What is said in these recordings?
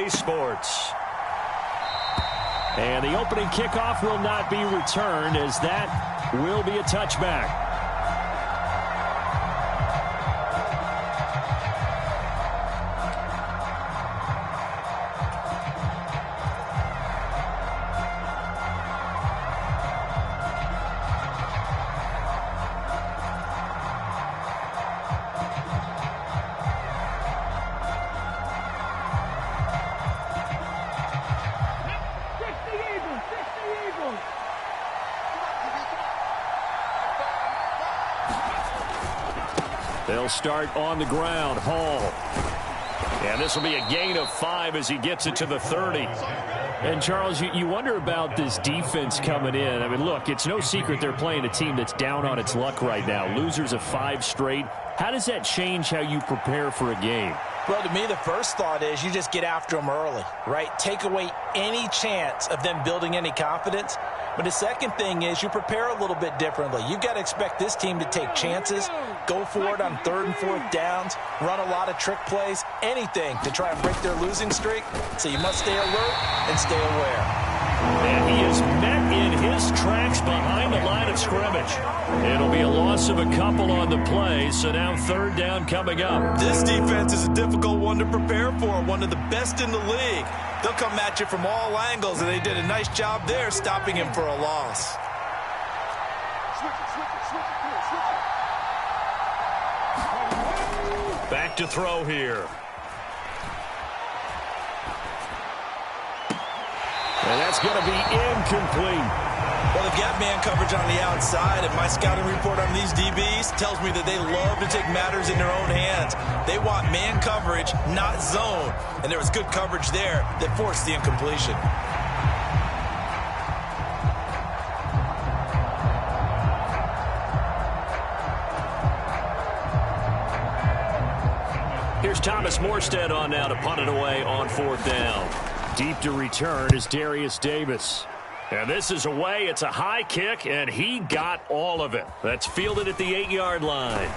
ChiefJersey's Sports. And the opening kickoff will not be returned, as that will be a touchback. They'll start on the ground. Hall. And this will be a gain of 5 as he gets it to the 30. And, Charles, you wonder about this defense coming in. I mean, look, it's no secret they're playing a team that's down on its luck right now. Losers of 5 straight. How does that change how you prepare for a game? Well, to me, the first thought is you just get after them early, right? Take away any chance of them building any confidence. But the second thing is you prepare a little bit differently. You've got to expect this team to take chances, go for it on 3rd and 4th downs, run a lot of trick plays, anything to try and break their losing streak. So you must stay alert and stay aware. And he is met in his tracks behind the line of scrimmage. It'll be a loss of a couple on the play, so now 3rd down coming up. This defense is a difficult one to prepare for, one of the best in the league. They'll come at you from all angles, and they did a nice job there stopping him for a loss. Back to throw here. And that's going to be incomplete. Well, they've got man coverage on the outside, and my scouting report on these DBs tells me that they love to take matters in their own hands. They want man coverage, not zone. And there was good coverage there that forced the incompletion. Here's Thomas Morstead on now to punt it away on 4th down. Deep to return is Darius Davis. And this is away. It's a high kick, and he got all of it. That's fielded at the 8-yard line.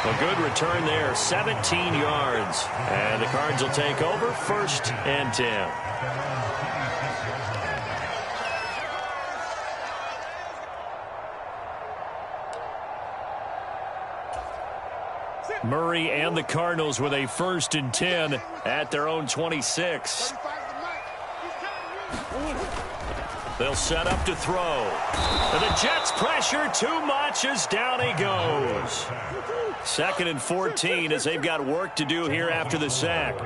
A good return there, 17 yards. And the Cards will take over, 1st and 10. Murray and the Cardinals with a 1st and 10 at their own 26. They'll set up to throw. And the Jets pressure too much as down he goes. 2nd and 14 as they've got work to do here after the sack.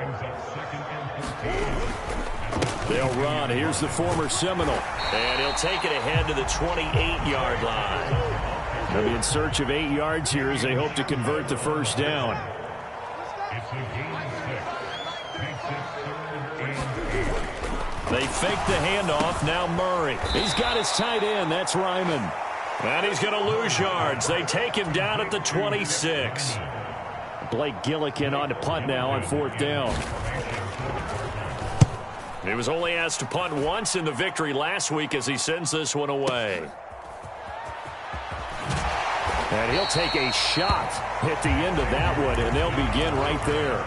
They'll run. Here's the former Seminole. And he'll take it ahead to the 28-yard line. They'll be in search of 8 yards here as they hope to convert the 1st down. They fake the handoff. Now Murray. He's got his tight end. That's Ryman. And he's going to lose yards. They take him down at the 26. Blake Gillikin on to punt now on 4th down. He was only asked to punt once in the victory last week as he sends this one away. And he'll take a shot at the end of that one, and they'll begin right there.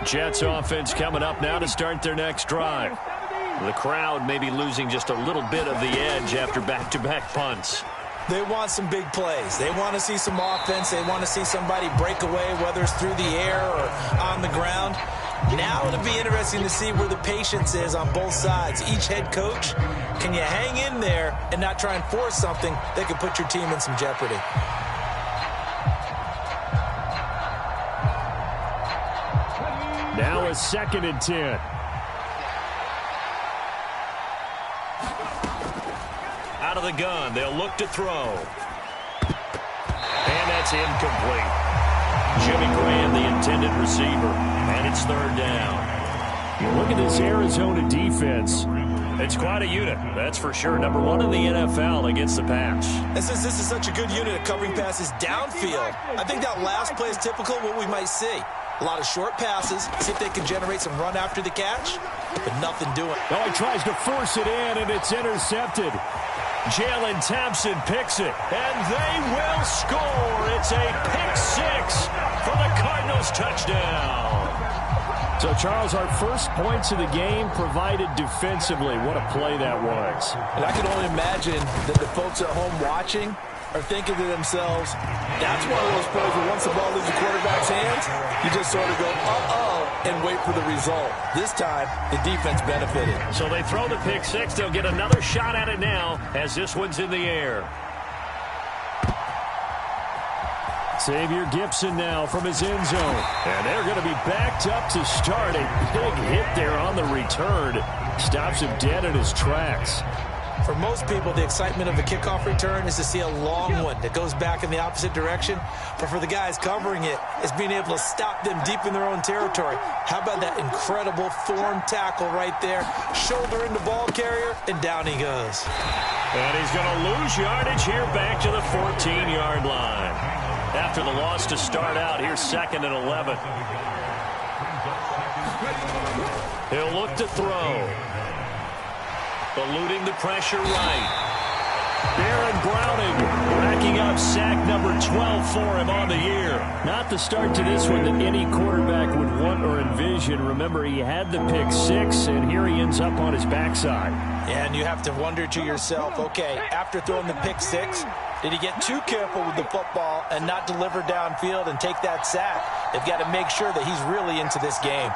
Jets offense coming up now to start their next drive. The crowd may be losing just a little bit of the edge after back-to-back punts. They want some big plays. They want to see some offense. They want to see somebody break away, whether it's through the air or on the ground. Now it'll be interesting to see where the patience is on both sides. Each head coach, can you hang in there and not try and force something that could put your team in some jeopardy? Now a 2nd and 10. Out of the gun, they'll look to throw. And that's incomplete. Jimmy Graham, the intended receiver. And it's 3rd down. Look at this Arizona defense. It's quite a unit, that's for sure. Number 1 in the NFL against the pass. And since this is such a good unit at covering passes downfield, I think that last play is typical of what we might see. A lot of short passes, see if they can generate some run after the catch, but nothing doing. Oh, he tries to force it in, and it's intercepted. Jalen Thompson picks it, and they will score. It's a pick six for the Cardinals touchdown. So, Charles, our first points of the game provided defensively. What a play that was. And I can only imagine that the folks at home watching are thinking to themselves, that's one of those plays where once the ball leaves the quarterback's hands, you just sort of go, uh-oh, and wait for the result. This time, the defense benefited. So they throw the pick six. They'll get another shot at it now as this one's in the air. Xavier Gipson now from his end zone. And they're going to be backed up to start. A big hit there on the return. Stops him dead in his tracks. For most people, the excitement of a kickoff return is to see a long one that goes back in the opposite direction. But for the guys covering it, it's being able to stop them deep in their own territory. How about that incredible form tackle right there? Shoulder in the ball carrier, and down he goes. And he's going to lose yardage here back to the 14-yard line. After the loss to start out, here's 2nd and 11. He'll look to throw. Eluding the pressure right. Aaron Browning racking up sack number 12 for him on the year. Not the start to this one that any quarterback would want or envision. Remember, he had the pick six, and here he ends up on his backside. And you have to wonder to yourself, okay, after throwing the pick six, did he get too careful with the football and not deliver downfield and take that sack? They've got to make sure that he's really into this game.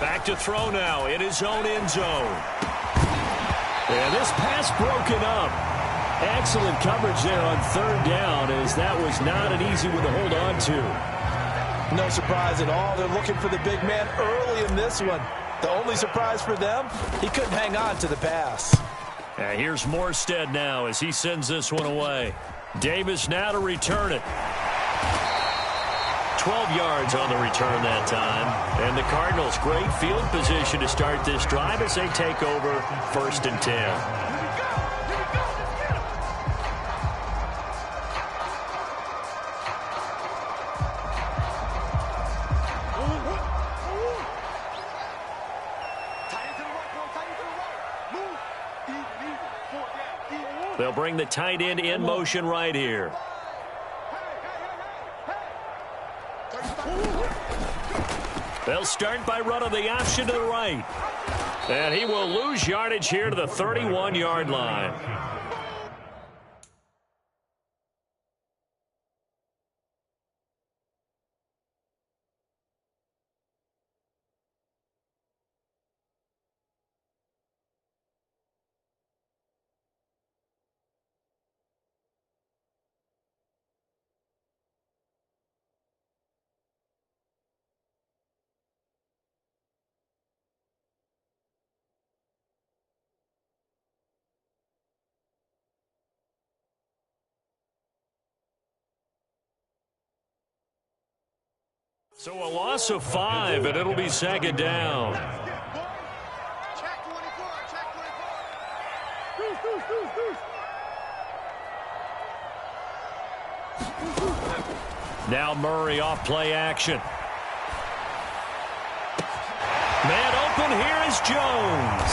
Back to throw now in his own end zone. And this pass broken up. Excellent coverage there on 3rd down, as that was not an easy one to hold on to. No surprise at all. They're looking for the big man early in this one. The only surprise for them, he couldn't hang on to the pass. And here's Morstead now as he sends this one away. Davis now to return it. 12 yards on the return that time. And the Cardinals, great field position to start this drive as they take over 1st and 10. They'll bring the tight end in motion right here. They'll start by running the option to the right. And he will lose yardage here to the 31-yard line. So a loss of 5, and it'll be 2nd down. Now Murray off play action. Man open, here is Jones.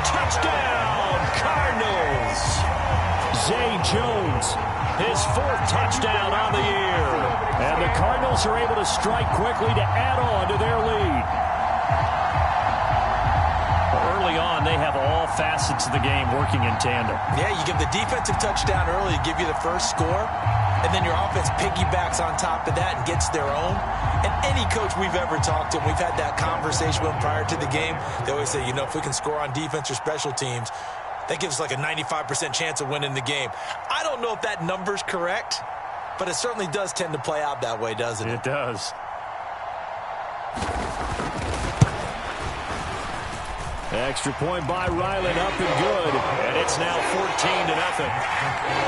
Touchdown, Cardinals. Zay Jones, his 4th touchdown on the year. And the Cardinals are able to strike quickly to add on to their lead. Early on, they have all facets of the game working in tandem. Yeah, you give the defensive touchdown early, give you the first score, and then your offense piggybacks on top of that and gets their own. And any coach we've ever talked to, we've had that conversation with them prior to the game, they always say, you know, if we can score on defense or special teams, that gives us like a 95% chance of winning the game. I don't know if that number's correct, but it certainly does tend to play out that way, doesn't it? It does. Extra point by Ryland, up and good. And it's now 14-0.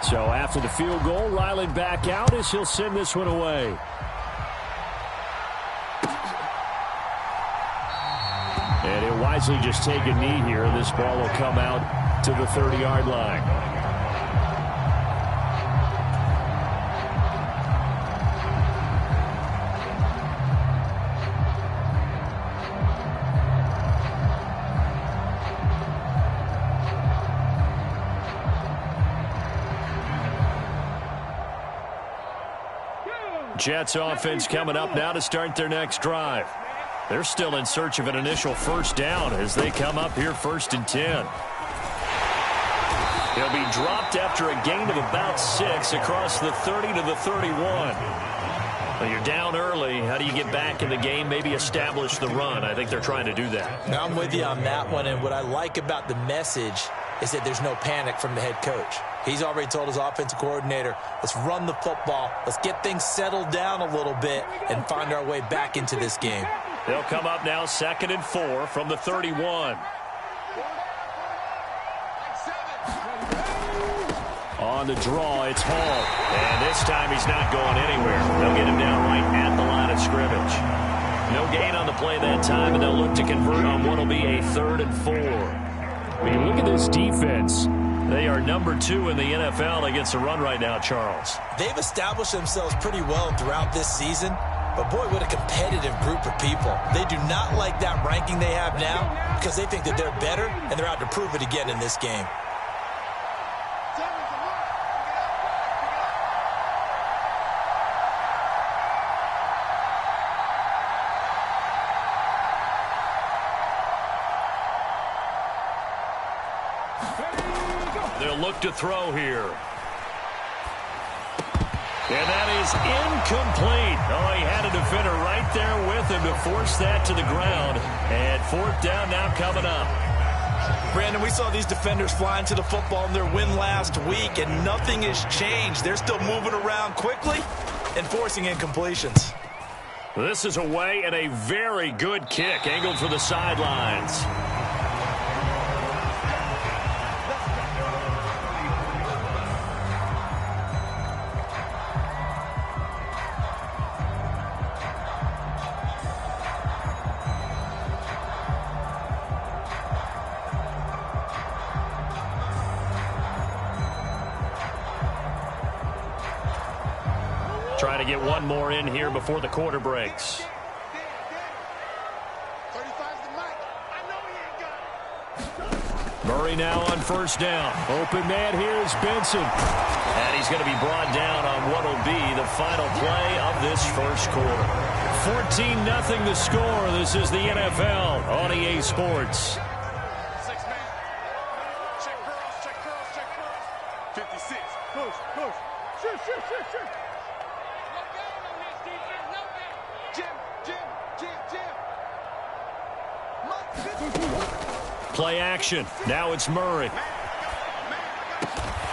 So after the field goal, Ryland back out as he'll send this one away. And he'll wisely just take a knee here. This ball will come out to the 30-yard line. Jets offense coming up now to start their next drive. They're still in search of an initial first down as they come up here 1st and 10. He'll be dropped after a gain of about 6 across the 30 to the 31. Well, you're down early. How do you get back in the game, maybe establish the run? I think they're trying to do that. I'm with you on that one, and what I like about the message is that there's no panic from the head coach. He's already told his offensive coordinator, let's run the football, let's get things settled down a little bit and find our way back into this game. They'll come up now 2nd and 4 from the 31. On the draw, it's Hall. And this time he's not going anywhere. They'll get him down right at the line of scrimmage. No gain on the play that time, and they'll look to convert on what will be a 3rd and 4. When you look at this defense, they are number 2 in the NFL against the run right now, Charles. They've established themselves pretty well throughout this season, but boy, what a competitive group of people. They do not like that ranking they have now because they think that they're better, and they're out to prove it again in this game. They'll look to throw here. And that is incomplete. Oh, he had a defender right there with him to force that to the ground. And 4th down now coming up. Brandon, we saw these defenders flying to the football in their win last week, and nothing has changed. They're still moving around quickly and forcing incompletions. This is away and a very good kick, angled for the sidelines. Trying to get one more in here before the quarter breaks. Murray now on 1st down. Open man here is Benson. And he's going to be brought down on what will be the final play of this 1st quarter. 14-0 the score. This is the NFL on EA Sports. 56. Push, push. Shoot, shoot, shoot, shoot. Play action. Now it's Murray.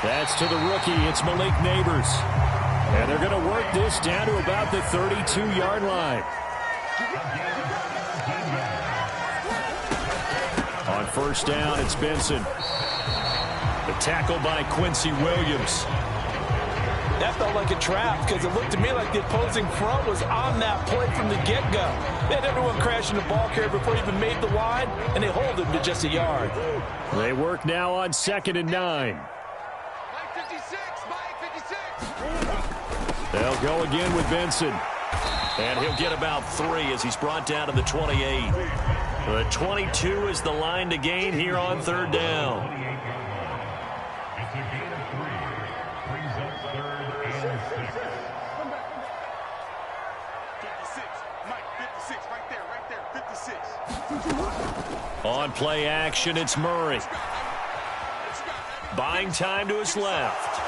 That's to the rookie. It's Malik Neighbors. And they're going to work this down to about the 32-yard line. On 1st down, it's Benson. The tackle by Quincy Williams. That felt like a trap because it looked to me like the opposing front was on that play from the get-go. They had everyone crashing the ball carrier before he even made the line, and they hold him to just a yard. They work now on 2nd and 9. Mike 56, Mike 56. They'll go again with Benson. And he'll get about 3 as he's brought down to the 28. The 22 is the line to gain here on 3rd down. On play action, it's Murray. Buying time to his left.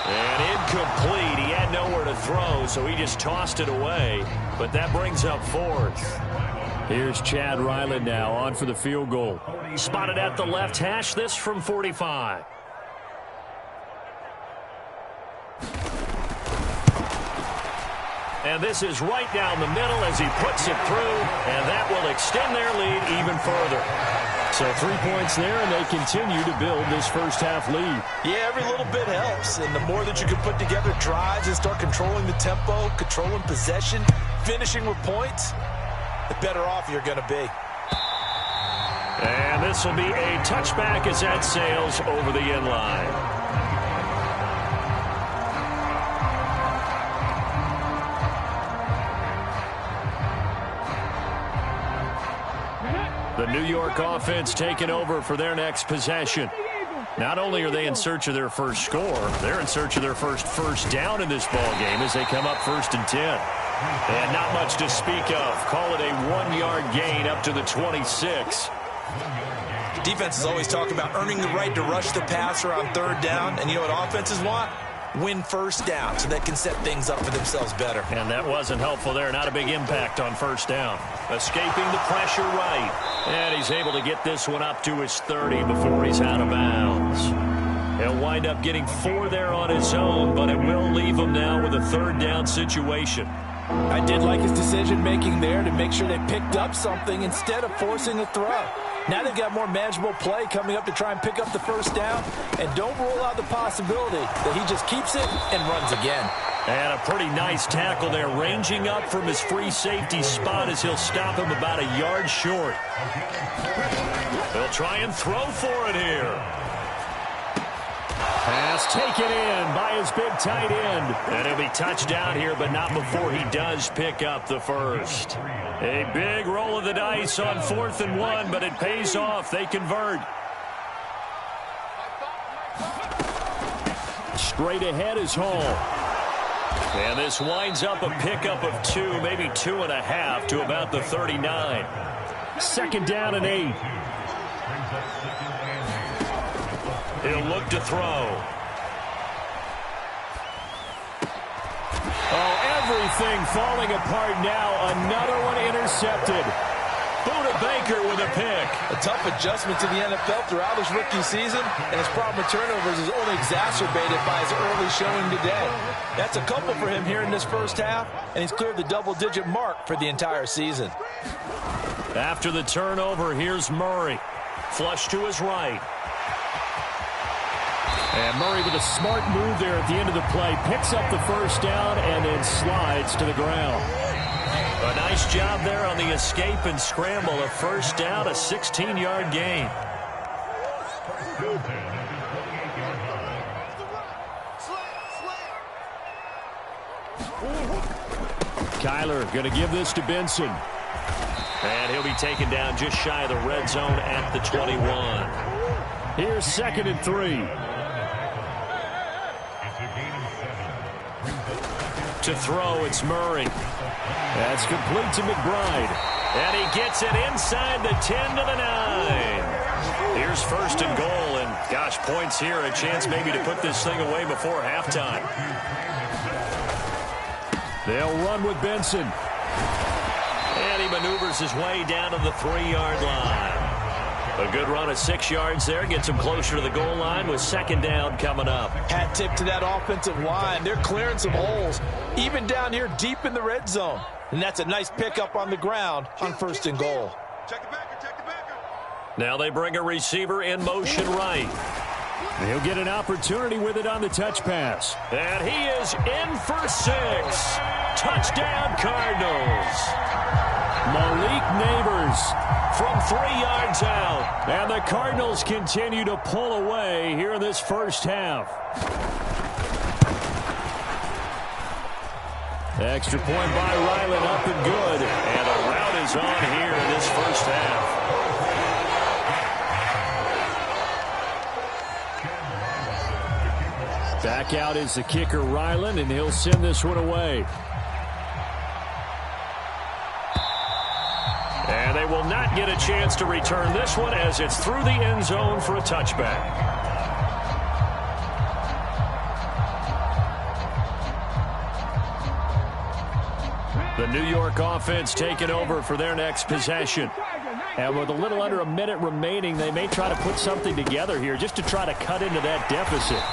And incomplete. He had nowhere to throw, so he just tossed it away. But that brings up 4th. Here's Chad Ryland now on for the field goal. Spotted at the left hash, this from 45. And this is right down the middle as he puts it through, and that will extend their lead even further. So 3 points there, and they continue to build this first half lead. Yeah, every little bit helps. And the more that you can put together drives and start controlling the tempo, controlling possession, finishing with points, the better off you're going to be. And this will be a touchback as that sails over the end line. The New York offense taking over for their next possession. Not only are they in search of their first score, they're in search of their first down in this ball game as they come up 1st and 10. And not much to speak of. Call it a 1-yard gain up to the 26. Defenses always talk about earning the right to rush the passer on 3rd down. And you know what offenses want? Win 1st down so they can set things up for themselves better. And that wasn't helpful there. Not a big impact on 1st down. Escaping the pressure right. And he's able to get this one up to his 30 before he's out of bounds. He'll wind up getting 4 there on his own, but it will leave him now with a 3rd down situation. I did like his decision-making there to make sure they picked up something instead of forcing a throw. Now they've got more manageable play coming up to try and pick up the 1st down. And don't rule out the possibility that he just keeps it and runs again. And a pretty nice tackle there, ranging up from his free safety spot as he'll stop him about a yard short. They'll try and throw for it here. Pass taken in by his big tight end. And he'll be touchdown here, but not before he does pick up the first. A big roll of the dice on 4th and 1, but it pays off. They convert. Straight ahead is Hall. And this winds up a pickup of 2, maybe 2.5 to about the 39. 2nd down and 8. He'll look to throw. Oh, everything falling apart now. Another one intercepted. Buda Baker with a pick. A tough adjustment to the NFL throughout his rookie season, and his problem with turnovers is only exacerbated by his early showing today. That's a couple for him here in this first half, and he's cleared the double-digit mark for the entire season. After the turnover, here's Murray. Flush to his right. And Murray with a smart move there at the end of the play. Picks up the 1st down and then slides to the ground. A nice job there on the escape and scramble. A 1st down, a 16-yard gain. Kyler going to give this to Benson. And he'll be taken down just shy of the red zone at the 21. Here's 2nd and 3. To throw, it's Murray. That's complete to McBride. And he gets it inside the 10 to the 9. Here's 1st and goal, and gosh, points here, a chance maybe to put this thing away before halftime. They'll run with Benson. And he maneuvers his way down to the 3-yard line. A good run of 6 yards there. Gets him closer to the goal line with 2nd down coming up. Hat tip to that offensive line. They're clearing some holes, even down here deep in the red zone. And that's a nice pickup on the ground on 1st and goal. Check the backer, check the backer. Now they bring a receiver in motion right. He'll get an opportunity with it on the touch pass. And he is in for 6. Touchdown Cardinals. Malik Neighbors from 3 yards out. And the Cardinals continue to pull away here in this first half. Extra point by Ryland, up and good. And a rout is on here in this first half. Back out is the kicker, Ryland, and he'll send this one away. And they will not get a chance to return this one as it's through the end zone for a touchback. The New York offense taking over for their next possession. And with a little under a minute remaining, they may try to put something together here just to try to cut into that deficit.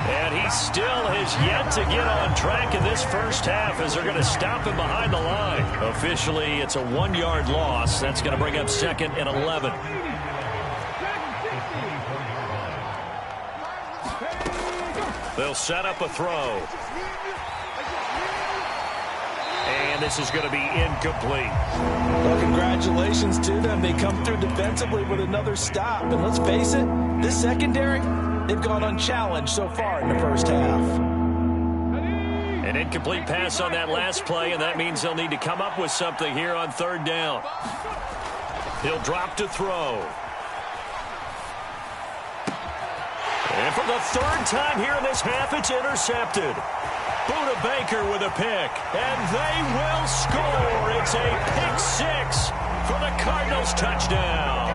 And he still has yet to get on track in this first half as they're going to stop him behind the line. Officially, it's a 1-yard loss. That's going to bring up 2nd and 11. They'll set up a throw. And this is going to be incomplete. Well, congratulations to them. They come through defensively with another stop. And let's face it, this secondary, they've gone unchallenged so far in the first half. An incomplete pass on that last play, and that means they'll need to come up with something here on third down. He'll drop to throw. And for the third time here in this half, it's intercepted. Buda Baker with a pick, and they will score. It's a pick six for the Cardinals touchdown.